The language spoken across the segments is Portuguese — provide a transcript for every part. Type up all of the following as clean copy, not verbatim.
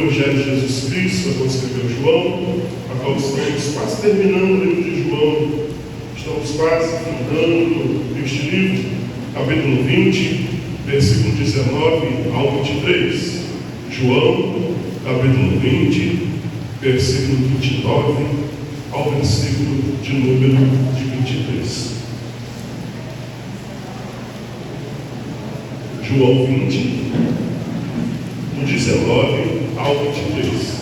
Evangelho de Jesus Cristo, a qual escreveu João, a qual estamos quase terminando o livro de João, estamos quase fundando este livro, capítulo 20, versículo 19 ao 23. João, capítulo 20, versículo 29 ao versículo de número de 23. João 20, do 19 ao 23.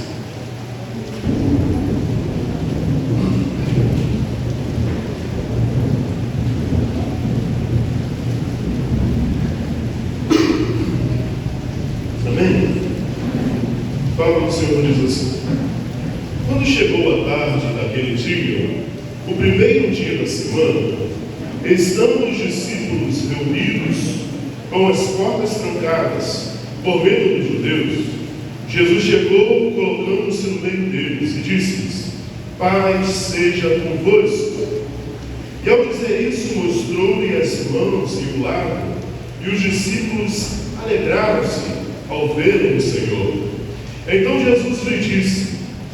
Amém? Fala o Senhor diz assim: quando chegou a tarde daquele dia, o primeiro dia da semana, estando os discípulos reunidos com as portas trancadas, por medo dos judeus, Jesus chegou, colocando-se no meio deles, e disse-lhes: paz seja convosco. E ao dizer isso, mostrou-lhe as mãos e o lado, e os discípulos alegraram-se ao verem o Senhor. Então Jesus lhe disse,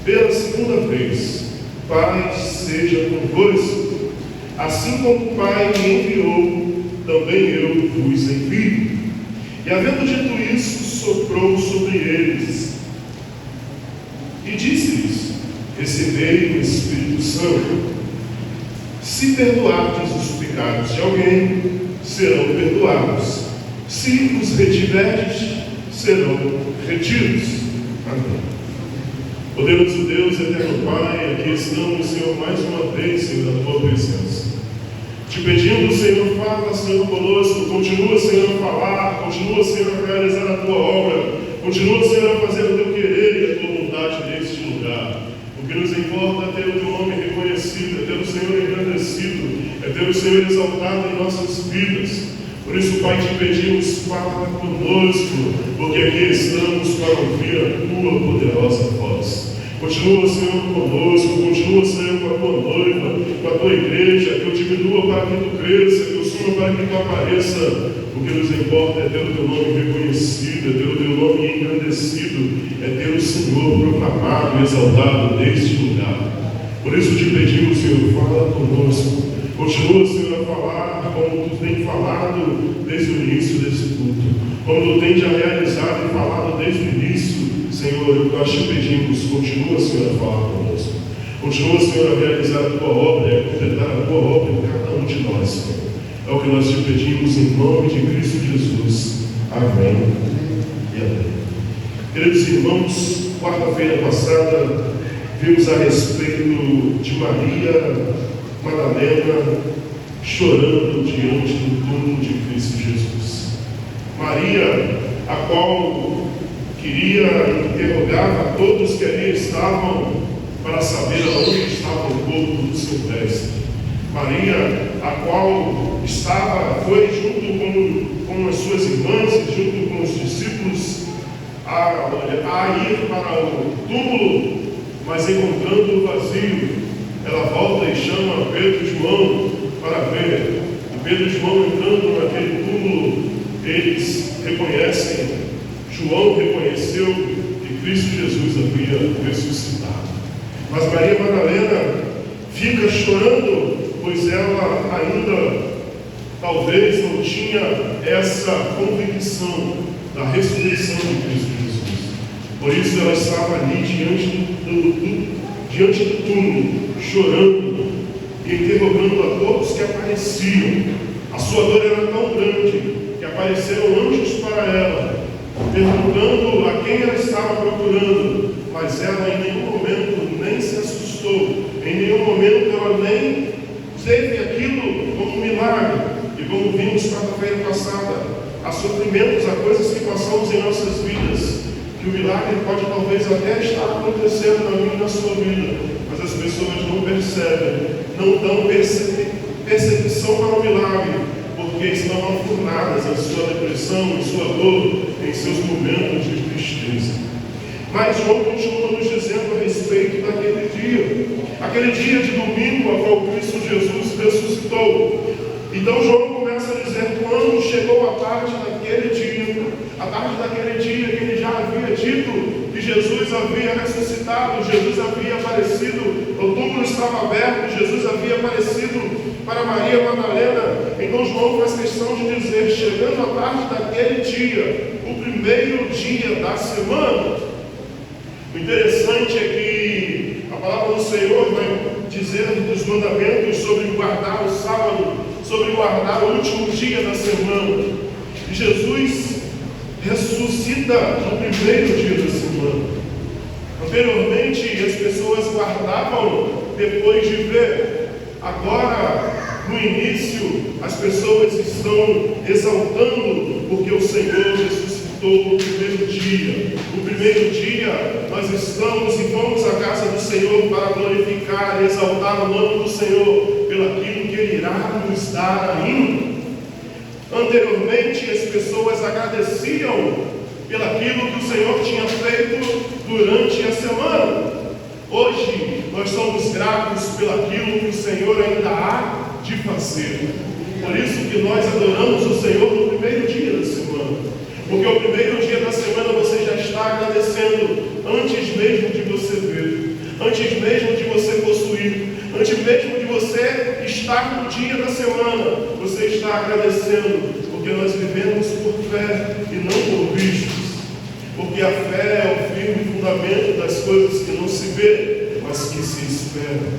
pela segunda vez: paz seja convosco. Assim como o Pai me enviou, também eu vos envio. E havendo dito isso, soprou sobre eles e disse-lhes: recebei o Espírito Santo. Se perdoardes os pecados de alguém, serão perdoados. Se os retiverdes, serão retidos. Amém. Poderoso Deus, eterno Pai, aqui estamos, Senhor, mais uma vez, Senhor, na tua presença. Te pedindo, Senhor, fala, Senhor, conosco, continua, Senhor, a falar, continua, Senhor, a realizar a tua obra, continua, Senhor, a fazer o teu querer e a tua vontade neste lugar. O que nos importa é ter o teu nome reconhecido, é ter o Senhor engrandecido, é ter o Senhor exaltado em nossas vidas. Por isso, Pai, te pedimos, fala conosco, porque aqui estamos para ouvir a tua poderosa voz. Continua, Senhor, conosco, continua, Senhor, com a tua noiva, com a tua igreja, que eu diminua para que tu cresça, que eu suma para que tu apareça. O que nos importa é ter o teu nome reconhecido, é ter o teu nome engrandecido, é ter o Senhor proclamado e exaltado neste lugar. Por isso te pedimos, Senhor, fala conosco. Continua, Senhor, a falar como tu tem falado desde o início desse culto, como tu tem já realizado e falado desde o início. Senhor, nós te pedimos, continua, Senhor, a falar conosco. Continua, Senhor, a realizar a tua obra e a completar a tua obra em cada um de nós, Senhor. É o que nós te pedimos em nome de Cristo Jesus. Amém e amém. Queridos irmãos, quarta-feira passada vimos a respeito de Maria Madalena chorando diante do túmulo de Cristo Jesus. Maria, a qual queria interrogar a todos que ali estavam para saber aonde estava o corpo do seu mestre. Maria, a qual foi junto com as suas irmãs e junto com os discípulos a ir para o túmulo, mas encontrando-o vazio, ela volta e chama Pedro e João para ver. E Pedro e João entrando naquele túmulo, eles reconhecem, João reconheceu que Cristo Jesus havia ressuscitado. Mas Maria Madalena fica chorando, pois ela ainda talvez não tinha essa convicção da ressurreição de Cristo Jesus. Por isso ela estava ali diante do túmulo, chorando e interrogando a todos que apareciam. A sua dor era tão grande que apareceram anjos para ela, perguntando a quem ela estava procurando, mas ela em nenhum momento nem se assustou, em nenhum momento ela nem teve aquilo como um milagre. E como vimos quarta-feira passada, há sofrimentos, há coisas que passamos em nossas vidas, que o milagre pode talvez até estar acontecendo na minha e na sua vida, mas as pessoas não percebem, não dão percepção para o milagre, porque estão afurnadas em sua depressão, em sua dor, em seus momentos de tristeza. Mas João continua nos dizendo a respeito aquele dia de domingo a qual Cristo Jesus ressuscitou. Então João começa a dizer, quando chegou a tarde daquele dia que ele já havia dito que Jesus havia ressuscitado, Jesus havia aparecido, o túmulo estava aberto, Jesus havia aparecido para Maria Madalena. Então João faz questão de dizer, chegando à tarde daquele dia, o primeiro dia da semana. O interessante é que a palavra do Senhor vai dizer dos mandamentos sobre guardar o sábado, sobre guardar o último dia da semana. E Jesus ressuscita no primeiro dia da semana. Anteriormente, as pessoas guardavam depois de ver. Agora, no início, as pessoas estão exaltando porque o Senhor ressuscitou no primeiro dia. No primeiro dia, nós estamos e vamos à casa do Senhor para glorificar e exaltar o nome do Senhor pelaquilo que Ele irá nos dar ainda. Anteriormente, as pessoas agradeciam pelaquilo que o Senhor tinha feito durante a semana. Hoje, nós somos gratos pelaquilo que o Senhor ainda há de fazer. Por isso que nós adoramos o Senhor no primeiro dia da semana. Porque o primeiro dia da semana você já está agradecendo antes mesmo de você ver, antes mesmo de você possuir, antes mesmo de você estar no dia da semana, você está agradecendo, porque nós vivemos por fé e não por vistos. Porque a fé é o firme fundamento das coisas que não se vê, mas que se esperam.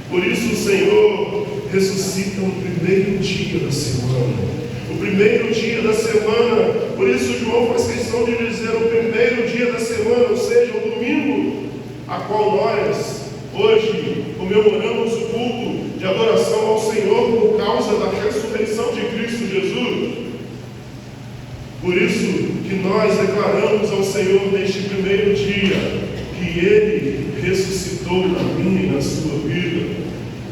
Por isso o Senhor ressuscita no primeiro dia da semana. O primeiro dia da semana, por isso João faz questão de dizer o primeiro dia da semana, ou seja, o domingo, a qual nós hoje comemoramos o culto de adoração ao Senhor por causa da ressurreição de Cristo Jesus. Por isso que nós declaramos ao Senhor neste primeiro dia que Ele ressuscitou na minha e na sua vida.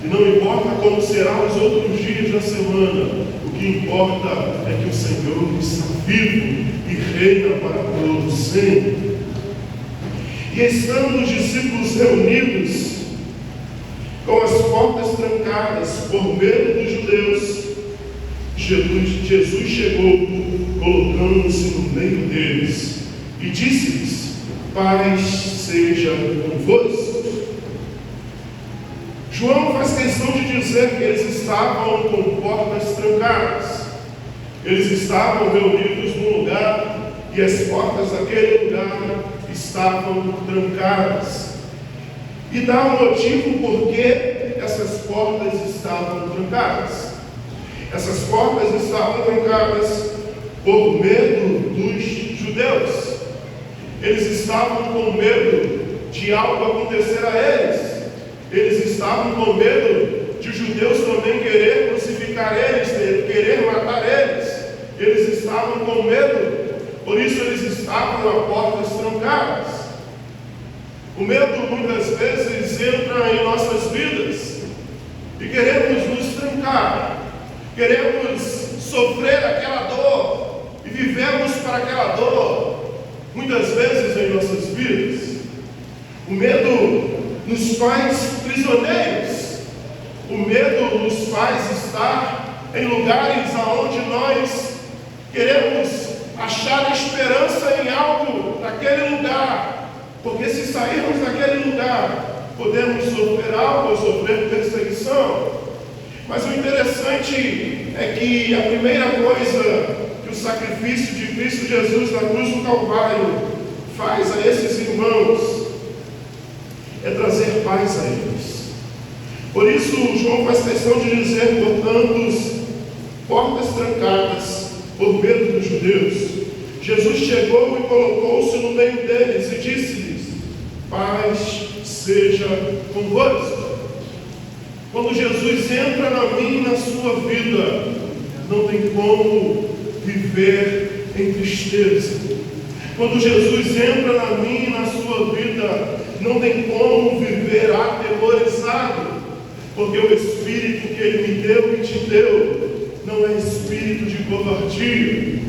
E não importa como serão os outros dias da semana, o que importa é que o Senhor está vivo e reina para todos sempre. E estando os discípulos reunidos, com as portas trancadas por medo dos judeus, Jesus chegou, colocando-se no meio deles, e disse-lhes: paz seja convosco. João faz questão de dizer que eles estavam com portas trancadas. Eles estavam reunidos num lugar e as portas daquele lugar estavam trancadas. E dá um motivo por que essas portas estavam trancadas. Essas portas estavam trancadas por medo dos judeus. Eles estavam com medo de algo acontecer a eles. Eles estavam com medo de os judeus também querer crucificar eles, querer matar eles. Eles estavam com medo, por isso eles estavam a portas trancadas. O medo muitas vezes entra em nossas vidas e queremos nos trancar, queremos sofrer aquela dor e vivemos para aquela dor, muitas vezes em nossas vidas. O medo nos faz prisioneiros, o medo nos faz estar em lugares aonde nós queremos achar esperança em algo naquele lugar, porque se sairmos daquele lugar, podemos sofrer algo ou sofrer perseguição. Mas o interessante é que a primeira coisa que o sacrifício de Cristo Jesus na cruz do Calvário faz a esses irmãos é trazer paz a eles. Por isso, João faz questão de dizer, portanto, portas trancadas por medo dos judeus, Jesus chegou e colocou-se no meio deles e disse-lhes: paz seja convosco. Quando Jesus entra na minha e na sua vida, não tem como viver em tristeza. Quando Jesus entra na minha e na sua vida, não tem como viver atemorizado, porque o Espírito que Ele me deu e te deu não é espírito de covardia,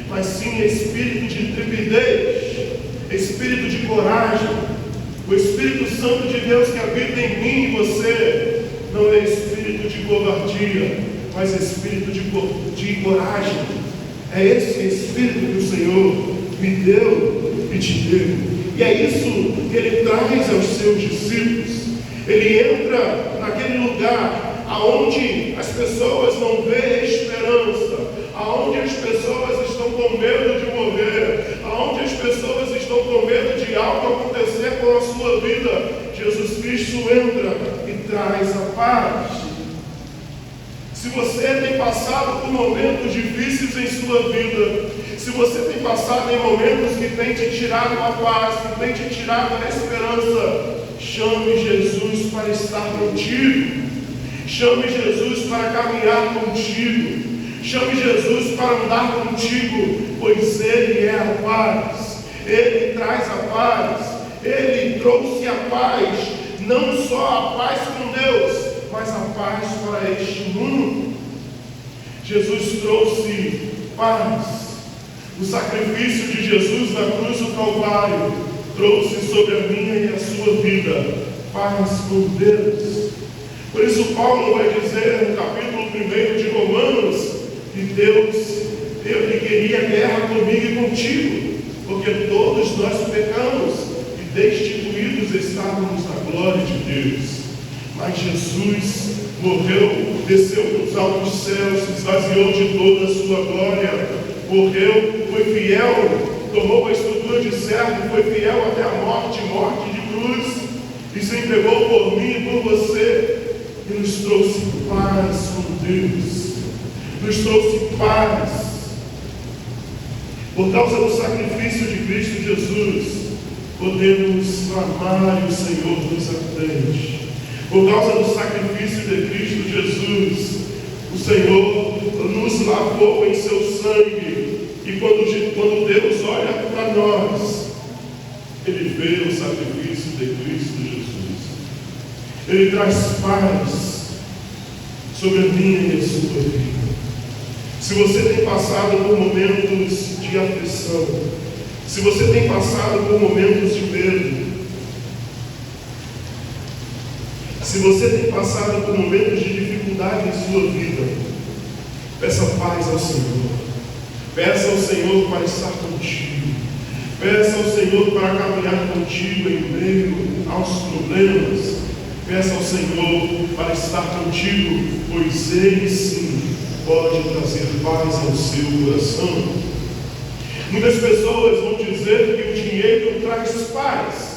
mas sim espírito de intrepidez, espírito de coragem. O Espírito Santo de Deus que habita em mim e você não é espírito de covardia, mas espírito de coragem. É esse espírito que o Senhor me deu e te deu. E é isso que ele traz aos seus discípulos. Ele entra naquele lugar aonde as pessoas não veem esperança, aonde as pessoas estão com medo de morrer, aonde as pessoas estão com medo de algo acontecer com a sua vida. Jesus Cristo entra e traz a paz. Se você tem passado por momentos difíceis em sua vida, se você tem passado em momentos que tem te tirado a paz, que tem te tirado a esperança, chame Jesus para estar contigo. Chame Jesus para caminhar contigo. Chame Jesus para andar contigo, pois Ele é a paz. Ele traz a paz. Ele trouxe a paz, não só a paz com Deus, mas a paz para este mundo. Jesus trouxe paz. O sacrifício de Jesus na cruz do Calvário trouxe sobre a minha e a sua vida paz com Deus. Por isso Paulo vai dizer no capítulo 1 de Romanos que Deus, Ele queria guerra comigo e contigo, porque todos nós pecamos e destituídos estávamos da glória de Deus. Mas Jesus morreu, desceu dos altos céus, se esvaziou de toda a sua glória, morreu, foi fiel, tomou a estrutura de servo, foi fiel até a morte de cruz, e se entregou por mim e por você, e nos trouxe paz com Deus, nos trouxe paz. Por causa do sacrifício de Cristo Jesus, podemos clamar e o Senhor nos atende. Por causa do sacrifício de Cristo Jesus, o Senhor nos lavou em seu sangue. E quando Deus olha para nós, Ele vê o sacrifício de Cristo Jesus. Ele traz paz sobre a minha e a sua vida. Se você tem passado por momentos de aflição, se você tem passado por momentos de medo, se você tem passado por momentos de dificuldade em sua vida, peça paz ao Senhor. Peça ao Senhor para estar contigo. Peça ao Senhor para caminhar contigo em meio aos problemas. Peça ao Senhor para estar contigo, pois Ele sim pode trazer paz ao seu coração. Muitas pessoas vão dizer que o dinheiro traz paz.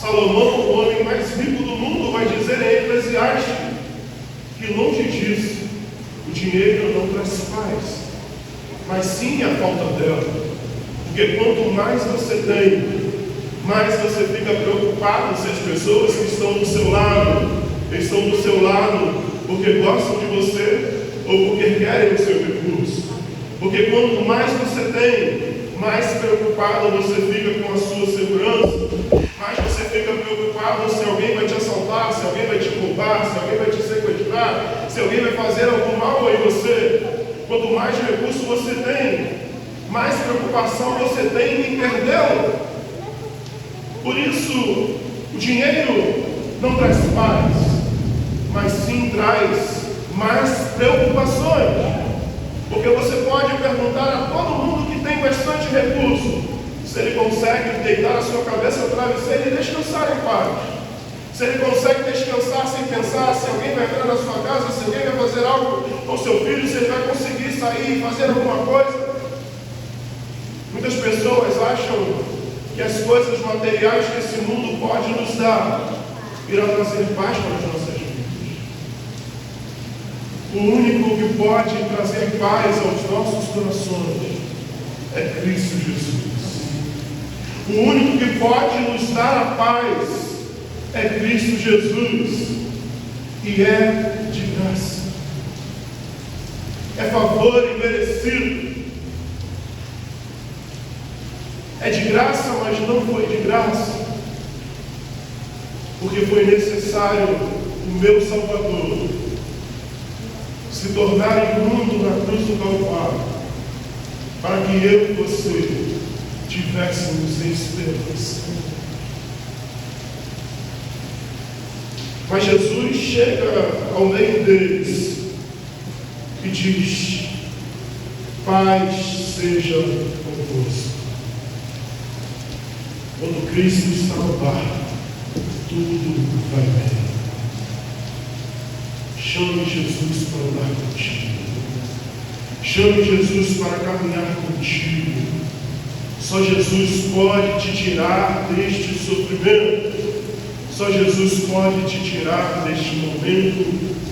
Salomão, o homem mais rico do mundo, vai dizer em Eclesiastes que longe disso, o dinheiro não traz paz, mas sim a falta dela. Porque quanto mais você tem, mais você fica preocupado se as pessoas que estão do seu lado porque gostam de você ou porque querem o seu recurso. Porque quanto mais você tem, mais preocupado você fica com a sua segurança, mais você fica preocupado se alguém vai te assaltar, se alguém vai te roubar, se alguém vai te sequestrar, se alguém vai fazer algum mal em você. Quanto mais recurso você tem, mais preocupação você tem em perdê-lo. Por isso, o dinheiro não traz paz, mas sim traz mais preocupações. Porque você pode perguntar a todo mundo que tem bastante recurso, se ele consegue deitar a sua cabeça no travesseiro e descansar em paz. Se ele consegue descansar sem pensar se alguém vai entrar na sua casa, se alguém vai fazer algo com seu filho, se ele vai conseguir sair e fazer alguma coisa. Muitas pessoas acham que as coisas materiais que esse mundo pode nos dar irá trazer paz para as nossas vidas. O único que pode trazer paz aos nossos corações é Cristo Jesus. O único que pode nos dar a paz é Cristo Jesus. E é de graça. É favor imerecido. É de graça, mas não foi de graça. Porque foi necessário o meu Salvador se tornar imundo na cruz do Calvário, para que eu e você tivéssemos esperança. Mas Jesus chega ao meio deles e diz: paz seja convosco. Quando Cristo está no barco, tudo vai bem. Chame Jesus para andar contigo. Chame Jesus para caminhar contigo. Só Jesus pode te tirar deste sofrimento. Só Jesus pode te tirar deste momento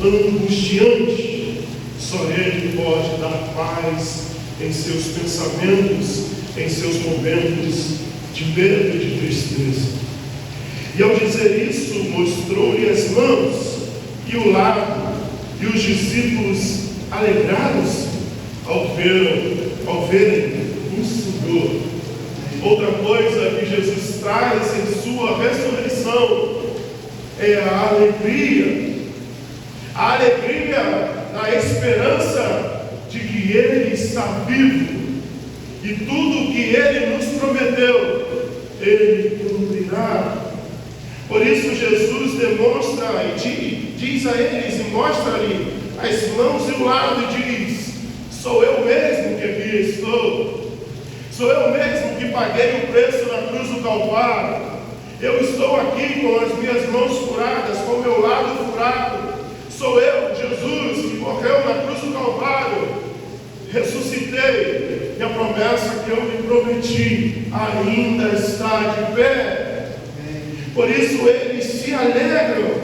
angustiante. Só Ele pode dar paz em seus pensamentos, em seus momentos de medo e de tristeza. E ao dizer isso, mostrou-lhe as mãos e o lado, e os discípulos alegraram-se ao verem o Senhor. Outra coisa que Jesus traz em sua ressurreição é a alegria. A alegria da esperança de que Ele está vivo. E tudo que Ele nos prometeu, Ele cumprirá. Por isso Jesus demonstra e diz a eles e mostra-lhe as mãos e o lado e diz: sou eu mesmo que aqui estou. Sou eu mesmo que paguei o preço na cruz do Calvário. Eu estou aqui com as minhas mãos furadas, com o meu lado furado. Sou eu, Jesus, que morreu na cruz do Calvário. Ressuscitei. E a promessa que eu lhe prometi ainda está de pé. Por isso eles se alegram.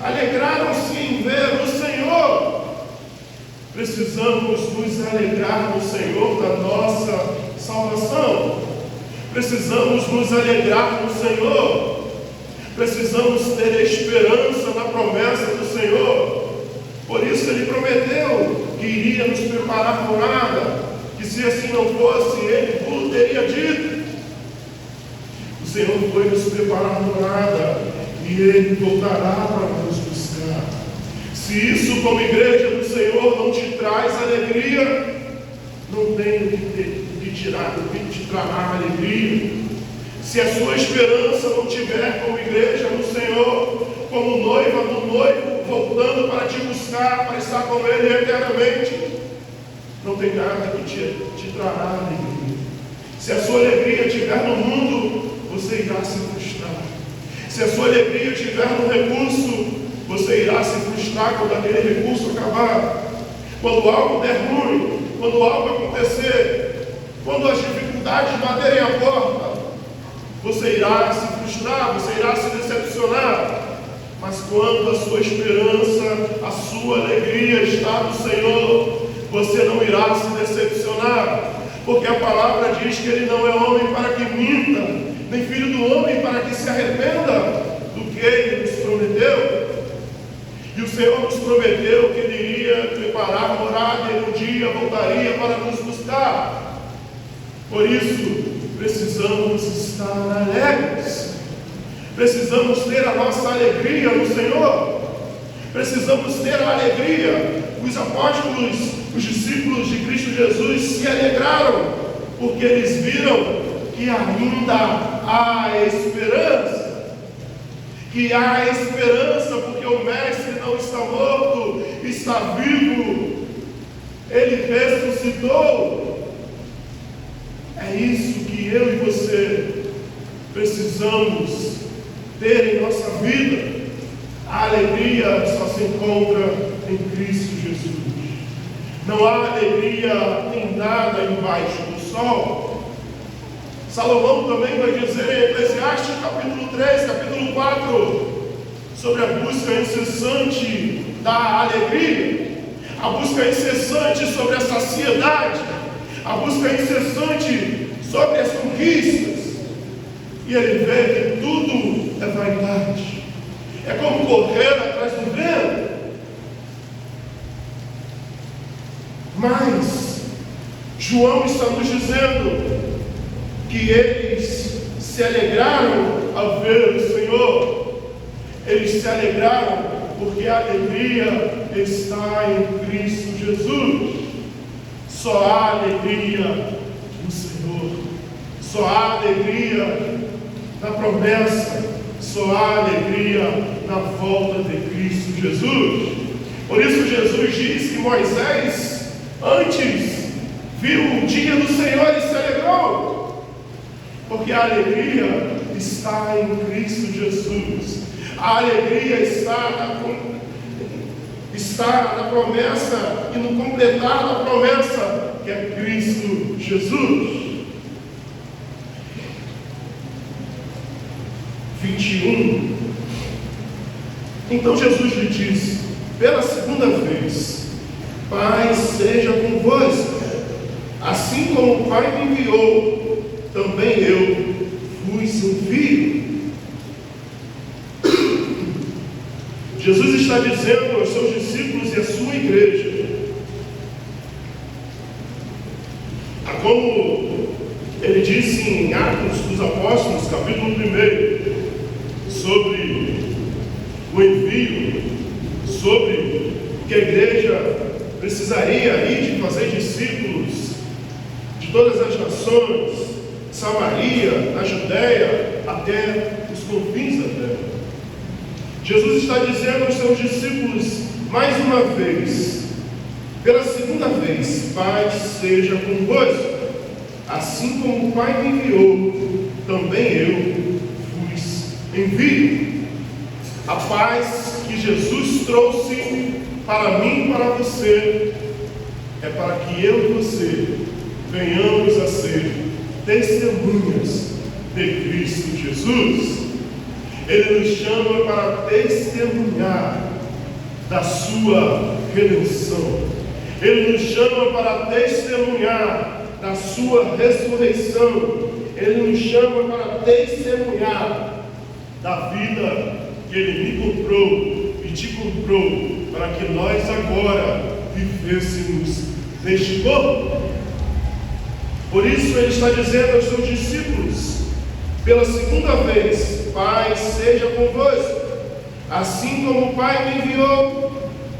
Alegraram-se em ver o Senhor. Precisamos nos alegrar no Senhor da nossa salvação. Precisamos nos alegrar no Senhor. Precisamos ter esperança na promessa do Senhor. Por isso Ele prometeu que iria nos preparar morada, que se assim não fosse, Ele o teria dito. O Senhor foi nos preparar morada e Ele voltará para nos buscar. Se isso como igreja do Senhor não te traz alegria, não tem o que te trará alegria. Se a sua esperança não tiver como igreja no Senhor, como noiva do noivo, voltando para te buscar, para estar com Ele eternamente, não tem nada que te trará alegria. Se a sua alegria estiver no mundo, você irá se frustrar. Se a sua alegria estiver no recurso, você irá se frustrar quando aquele recurso acabar. Quando algo der ruim, quando algo acontecer, quando as dificuldades baterem a porta, você irá se frustrar, você irá se decepcionar. Mas quando a sua esperança, a sua alegria está no Senhor, você não irá se decepcionar. Porque a palavra diz que Ele não é homem para que minta, nem filho do homem para que se arrependa do que Ele nos prometeu. E o Senhor nos prometeu que Ele iria preparar morada e um dia voltaria para nos buscar. Por isso, precisamos estar alegres. Precisamos ter a nossa alegria no Senhor. Precisamos ter a alegria. Os apóstolos, os discípulos de Cristo Jesus se alegraram, porque eles viram que ainda há esperança. Que há esperança, porque o Mestre não está morto, está vivo. Ele ressuscitou. É isso que eu e você precisamos ter em nossa vida. A alegria só se encontra em Cristo Jesus. Não há alegria em nada embaixo do sol. Salomão também vai dizer em Eclesiastes capítulo 3, capítulo 4, sobre a busca incessante da alegria, a busca incessante sobre a saciedade, a busca incessante sobre as conquistas. E ele vê que tudo é vaidade. É como correr atrás do vento. Mas João está nos dizendo que eles se alegraram ao ver o Senhor. Eles se alegraram porque a alegria está em Cristo Jesus. Só há alegria no Senhor. Só há alegria na promessa. Só há alegria na volta de Cristo Jesus. Por isso Jesus diz que Moisés antes viu o dia do Senhor e se alegrou. Porque a alegria está em Cristo Jesus. A alegria está na promessa e no completar da promessa, que é Cristo Jesus. 21. Então Jesus lhe disse pela segunda vez: Pai seja convosco, assim como o Pai me enviou, também eu vos envio. Jesus está dizendo aos seus discípulos e à sua igreja, como ele disse em Atos dos Apóstolos, capítulo 1, sobre o envio, sobre que a igreja precisaria ir de fazer discípulos de todas as nações, Samaria, na Judéia, até os confins da terra. Jesus está dizendo aos seus discípulos, mais uma vez, pela segunda vez: Pai seja convosco, assim como o Pai me enviou, também eu vos envio. A paz que Jesus trouxe para mim e para você é para que eu e você venhamos a ser testemunhas de Cristo Jesus. Ele nos chama para testemunhar da sua redenção. Ele nos chama para testemunhar da sua ressurreição. Ele nos chama para testemunhar da vida que Ele me comprou e te comprou, para que nós agora vivêssemos neste corpo. Por isso Ele está dizendo aos seus discípulos, pela segunda vez: Pai seja convosco, assim como o Pai me enviou,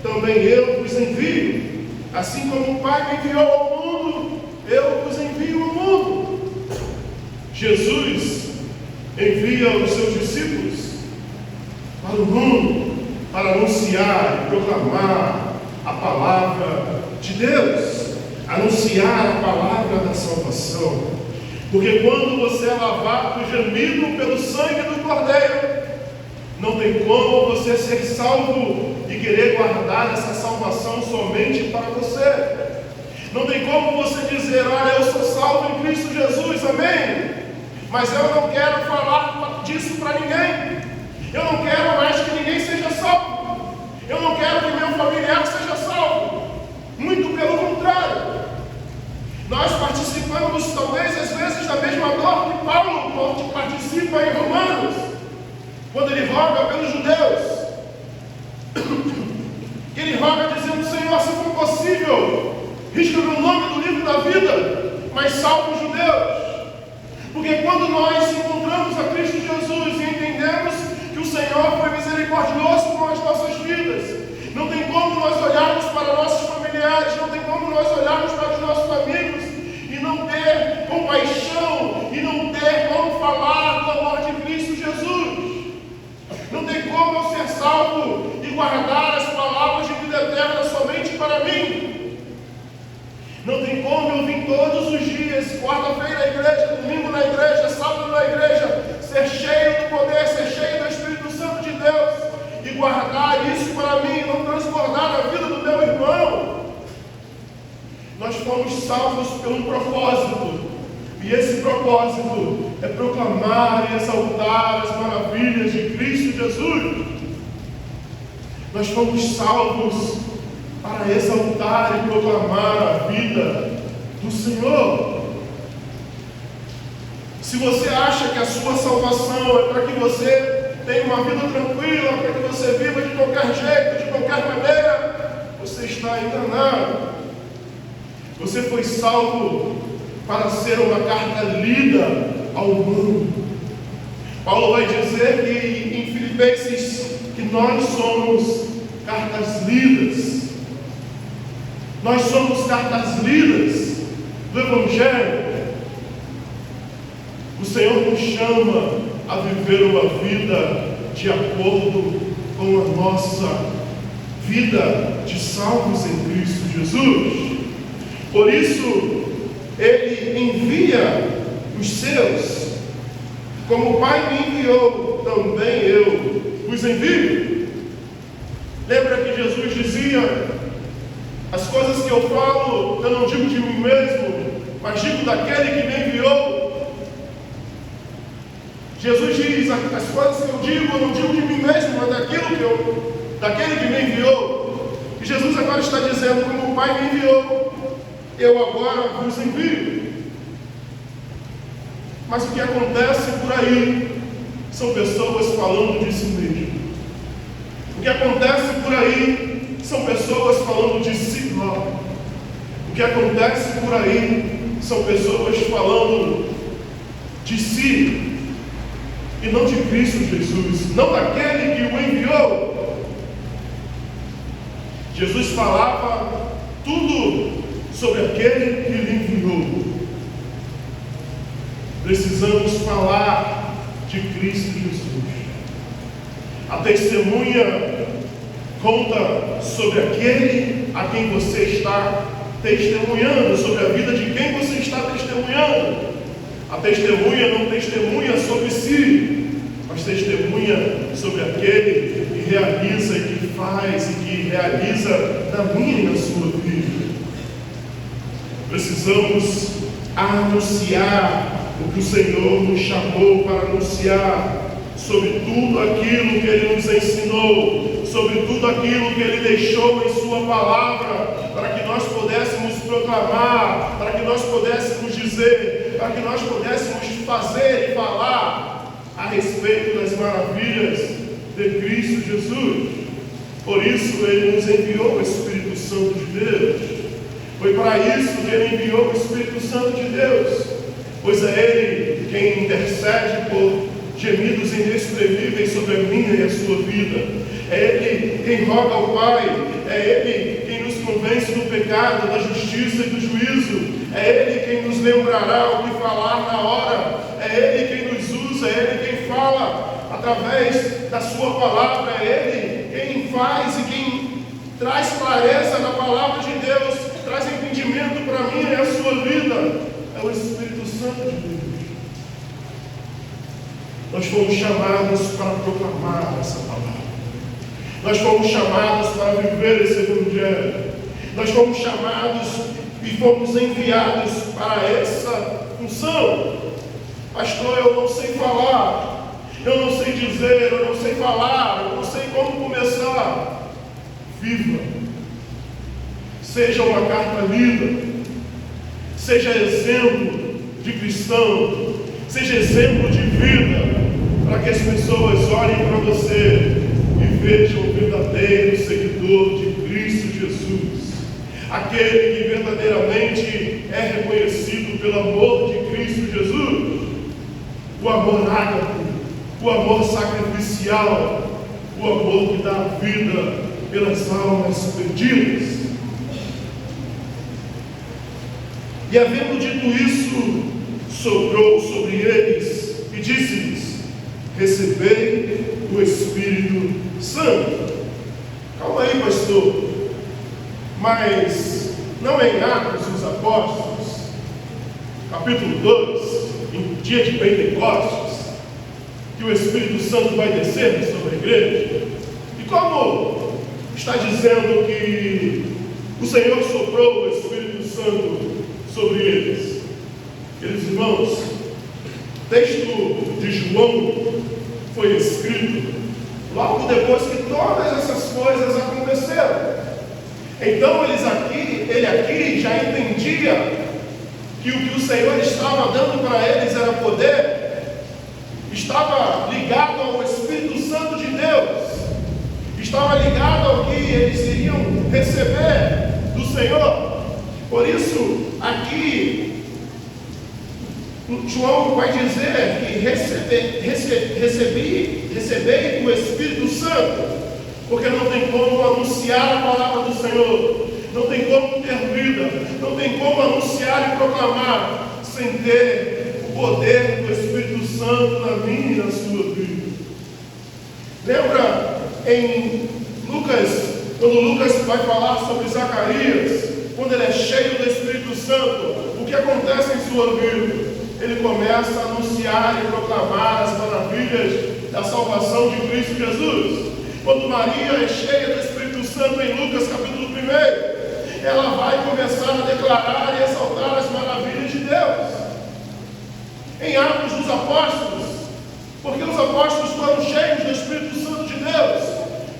também eu vos envio. Assim como o Pai me enviou ao mundo, eu vos envio ao mundo. Jesus envia os seus discípulos para o mundo, para anunciar e proclamar a palavra de Deus, anunciar a palavra da salvação. Porque quando você é lavado e gemido pelo sangue do Cordeiro, não tem como você ser salvo e querer guardar essa salvação somente para você. Não tem como você dizer: olha, eu sou salvo em Cristo Jesus, amém? Mas eu não quero falar disso para ninguém. Eu não quero mais que ninguém seja salvo. Eu não quero que meu familiar seja salvo. Muito pelo contrário. Nós participamos, talvez, às vezes, da mesma dor que Paulo participa em Romanos, quando ele roga pelos judeus. Ele roga dizendo: Senhor, se for possível, risca o meu nome do livro da vida, mas salva os judeus. Porque quando nós encontramos a Cristo Jesus e entendemos que o Senhor foi misericordioso com as nossas vidas, não tem como nós olharmos para nossos familiares, não tem como nós olharmos para os nossos amigos e não ter compaixão e não ter como falar do amor de Cristo Jesus. Não tem como eu ser salvo e guardar as palavras de vida eterna somente para mim. Não tem como eu vir todos os dias, quarta-feira na igreja, domingo na igreja, sábado na igreja, ser cheio do poder, ser cheio do Espírito Santo de Deus e guardar isso para mim, não transbordar na vida do meu irmão. Nós fomos salvos por um propósito, e esse propósito é proclamar e exaltar as maravilhas de Cristo Jesus. Nós fomos salvos para exaltar e proclamar a vida do Senhor. Se você acha que a sua salvação é para que você tenha uma vida tranquila, para que você viva de qualquer jeito, de qualquer maneira, você está enganado. Você foi salvo para ser uma carta lida ao mundo. Paulo vai dizer que em Filipenses que nós somos cartas lidas. Nós somos cartas lidas do Evangelho. O Senhor nos chama a viver uma vida de acordo com a nossa vida de salvos em Cristo Jesus. Por isso, Ele envia os seus Como o Pai me enviou, também eu vos envio. Lembra que Jesus dizia: as coisas que eu falo, eu não digo de mim mesmo, mas digo daquele que me enviou. Jesus diz: as coisas que eu digo, eu não digo de mim mesmo, mas daquele que me enviou. E Jesus agora está dizendo: como o Pai me enviou, eu agora vos envio. Mas o que acontece por aí são pessoas falando de si mesmo. O que acontece por aí são pessoas falando de si próprio. O que acontece por aí são pessoas falando de si e não de Cristo Jesus, não daquele que o enviou. Jesus falava tudo sobre aquele que lhe enviou. Precisamos falar de Cristo Jesus. A testemunha conta sobre aquele a quem você está testemunhando, sobre a vida de quem você está testemunhando. A testemunha não testemunha sobre si, mas testemunha sobre aquele que realiza e que faz e que realiza na minha e na sua vida. Precisamos anunciar o que o Senhor nos chamou para anunciar, sobre tudo aquilo que Ele nos ensinou, sobre tudo aquilo que Ele deixou em Sua palavra, para que nós pudéssemos proclamar, para que nós pudéssemos dizer, para que nós pudéssemos fazer e falar a respeito das maravilhas de Cristo Jesus. Por isso Ele nos enviou o Espírito Santo de Deus. Foi para isso que Ele enviou o Espírito Santo de Deus, pois é Ele quem intercede por gemidos inexprimíveis sobre a minha e a sua vida. É Ele quem roga ao Pai, é Ele quem nos convence do pecado, da justiça e do juízo, é Ele quem nos lembrará o que falar na hora, é Ele quem nos usa, é Ele quem fala através da sua palavra, é Ele quem faz e quem traz clareza na palavra de Deus, traz entendimento para a minha e a sua vida. É o Espírito Santo de Deus. Nós fomos chamados para proclamar essa palavra. Nós fomos chamados para viver esse Evangelho. Nós fomos chamados e fomos enviados para essa função. Pastor, eu não sei falar, eu não sei dizer, eu não sei falar, eu não sei como começar. Viva. Seja uma carta lida. Seja exemplo de cristão, seja exemplo de vida, para que as pessoas olhem para você e vejam o verdadeiro seguidor de Cristo Jesus, aquele que verdadeiramente é reconhecido pelo amor de Cristo Jesus, o amor ágape, o amor sacrificial, o amor que dá a vida pelas almas perdidas. E havendo dito isso, soprou sobre eles e disse-lhes: recebei o Espírito Santo. Calma aí, pastor. Mas não é em Atos dos Apóstolos, capítulo 2, em dia de Pentecostes, que o Espírito Santo vai descer sobre a igreja? E como está dizendo que o Senhor soprou o Espírito Santo sobre eles? Queridos irmãos, o texto de João foi escrito logo depois que todas essas coisas aconteceram. Então ele aqui já entendia que o que o Senhor estava dando para eles era poder, estava ligado ao Espírito Santo de Deus, estava ligado ao que eles iriam receber do Senhor. Por isso, aqui, João vai dizer que recebei o Espírito Santo, porque não tem como anunciar a palavra do Senhor, não tem como ter vida, não tem como anunciar e proclamar sem ter o poder do Espírito Santo na minha e na sua vida. Lembra em Lucas, quando Lucas vai falar sobre Zacarias, quando ele é cheio do Espírito Santo, o que acontece em sua vida? ele começa a anunciar e proclamar as maravilhas da salvação de Cristo Jesus. Quando Maria é cheia do Espírito Santo em Lucas capítulo 1, ela vai começar a declarar e exaltar as maravilhas de Deus. Em Atos dos Apóstolos, porque os apóstolos foram cheios do Espírito Santo de Deus,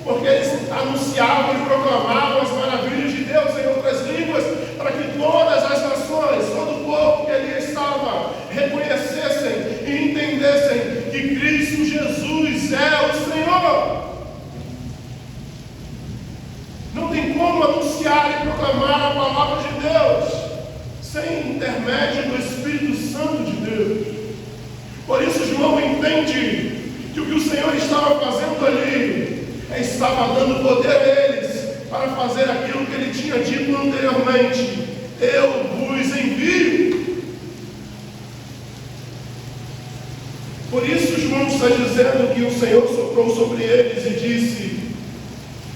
porque eles anunciavam e proclamavam as maravilhas de Deus em outras línguas, para que todas as nações, todo o povo que ali estava, reconhecessem e entendessem que Cristo Jesus é o Senhor. Não tem como anunciar e proclamar a palavra de Deus sem intermédio do Espírito Santo de Deus. Por isso João entende que o que o Senhor estava fazendo ali estava dando poder a eles para fazer aquilo que ele tinha dito anteriormente: eu vos envio. Por isso João está dizendo que o Senhor soprou sobre eles e disse: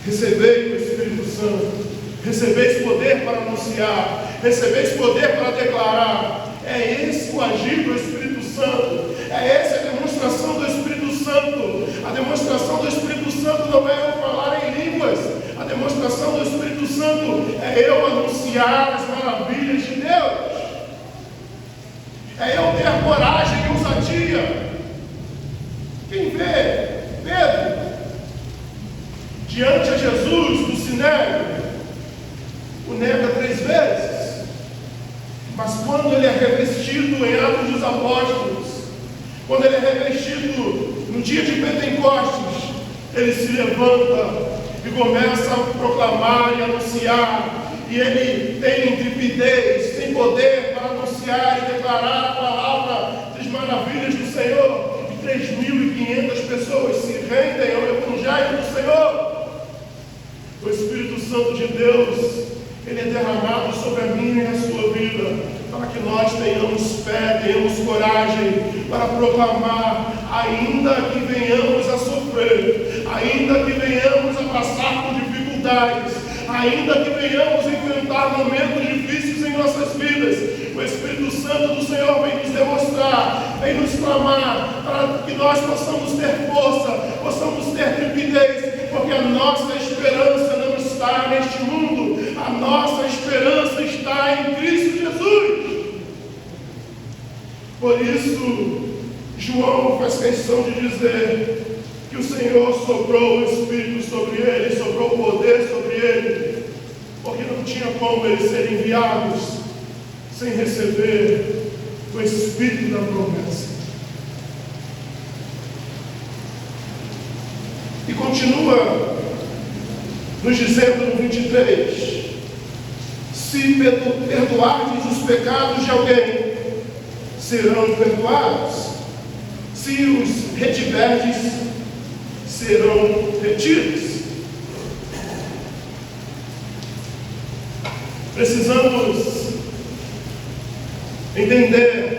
recebei o Espírito Santo, recebeis poder para anunciar, recebeis poder para declarar. É esse o agir do Espírito Santo, é essa a demonstração do Espírito Santo. A demonstração do Espírito Santo não é eu falar em línguas, a demonstração do Espírito Santo é eu anunciar as maravilhas de Deus, é eu ter coragem e ousadia. Quem vê Pedro diante de Jesus do Sinédrio, o nega 3 vezes. Mas quando ele é revestido em Atos dos Apóstolos, quando ele é revestido no dia de Pentecostes, ele se levanta e começa a proclamar e anunciar, e ele tem intrepidez, tem poder para anunciar e declarar a palavra das maravilhas do Senhor, e 3.500 pessoas se rendem ao Evangelho do Senhor. O Espírito Santo de Deus, ele é derramado sobre a minha e a sua vida, para que nós tenhamos fé, tenhamos coragem para proclamar, ainda que venhamos a sofrer, ainda que venhamos a passar por dificuldades, ainda que venhamos a enfrentar momentos difíceis em nossas vidas. O Espírito Santo do Senhor vem nos demonstrar, vem nos clamar, para que nós possamos ter força, possamos ter trepidez, porque a nossa esperança não está neste mundo, a nossa esperança está em Cristo Jesus. Por isso, João faz questão de dizer que o Senhor soprou o Espírito sobre ele, soprou o poder sobre ele, porque não tinha como eles serem enviados sem receber o Espírito da promessa. E continua nos dizendo no 23: se perdoardes os pecados de alguém, serão perdoados; se os retiverdes, serão retidos. Precisamos entender